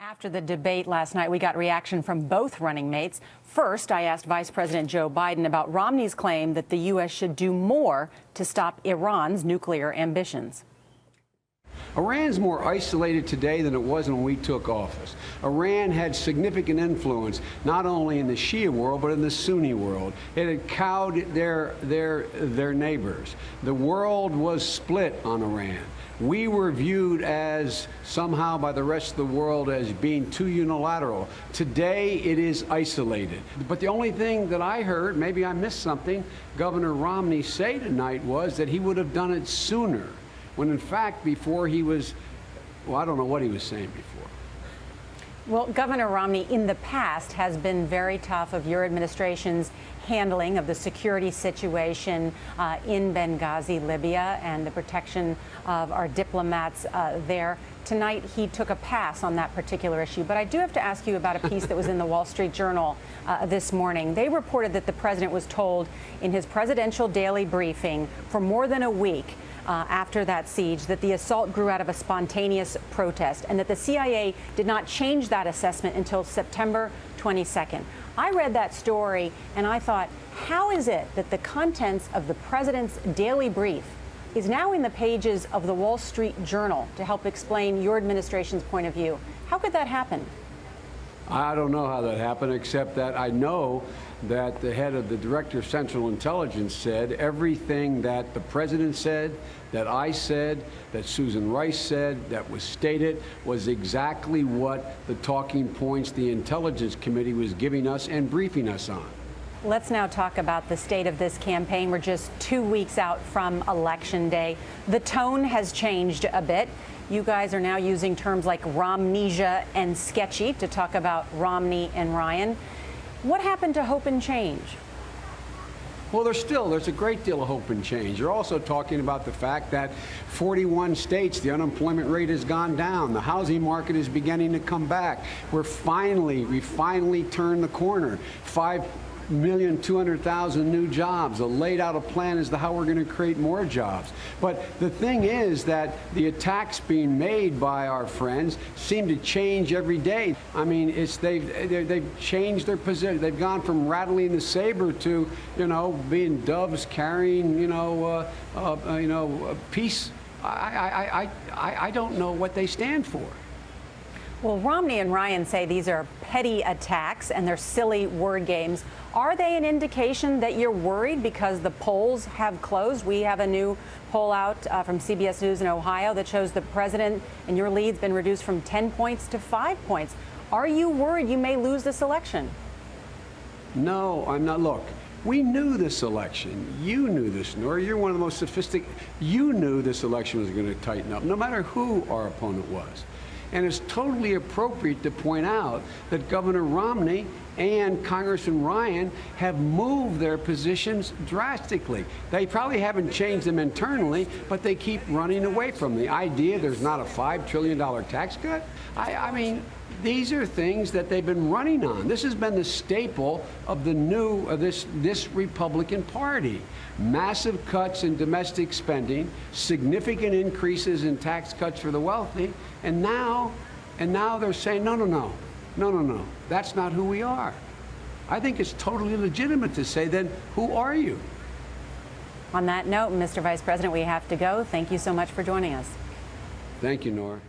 After the debate last night, we got reaction from both running mates. First, I asked Vice President Joe Biden about Romney's claim that the U.S. should do more to stop Iran's nuclear ambitions. Iran's more isolated today than it was when we took office. Iran had significant influence not only in the Shia world but in the Sunni world. It had cowed their neighbors. The world was split on Iran. We were viewed as somehow by the rest of the world as being too unilateral. Today it is isolated. But the only thing that I heard, maybe I missed something, Governor Romney say tonight was that he would have done it sooner. When in fact, before he was, well, I don't know what he was saying before. Well, Governor Romney in the past has been very tough of your administration's handling of the security situation in Benghazi, Libya, and the protection of our diplomats there. Tonight, he took a pass on that particular issue. But I do have to ask you about a piece that was in the Wall Street Journal this morning. They reported that the president was told in his presidential daily briefing for more than a week after that siege that the assault grew out of a spontaneous protest and that the CIA did not change that assessment until September 22nd. I read that story and I thought, how is it that the contents of the president's daily brief is now in the pages of the Wall Street Journal to help explain your administration's point of view? How could that happen? I don't know how that happened, except that I know that the head of the Director of Central Intelligence said everything that the president said, that I said, that Susan Rice said, that was stated, was exactly what the talking points the Intelligence Committee was giving us and briefing us on. Let's now talk about the state of this campaign. We're just 2 weeks out from Election Day. The tone has changed a bit. You guys are now using terms like Romnesia and sketchy to talk about Romney and Ryan. What happened to hope and change? Well, there's a great deal of hope and change. You're also talking about the fact that 41 states, the unemployment rate has gone down. The housing market is beginning to come back. We finally turned the corner. 5,200,000 new jobs, a laid out a plan as to how we're going to create more jobs. But the thing is that the attacks being made by our friends seem to change every day. I mean, they've changed their position. They've gone from rattling the saber to, being doves carrying, peace. I don't know what they stand for. Well, Romney and Ryan say these are petty attacks and they're silly word games. Are they an indication that you're worried because the polls have closed? We have a new poll out from CBS News in Ohio that shows the president and your lead's been reduced from 10 points to 5 points. Are you worried you may lose this election? No, I'm not. Look, we knew this election. You knew this, Norah. You're one of the most sophisticated. You knew this election was going to tighten up, no matter who our opponent was. And it's totally appropriate to point out that Governor Romney and Congressman Ryan have moved their positions drastically. They probably haven't changed them internally, but they keep running away from the idea there's not a $5 trillion tax cut. I mean, these are things that they've been running on. This has been the staple of the this Republican Party. Massive cuts in domestic spending, significant increases in tax cuts for the wealthy, and now they're saying, no, that's not who we are. I think it's totally legitimate to say, then, who are you? On that note, Mr. Vice President, we have to go. Thank you so much for joining us. Thank you, Norah.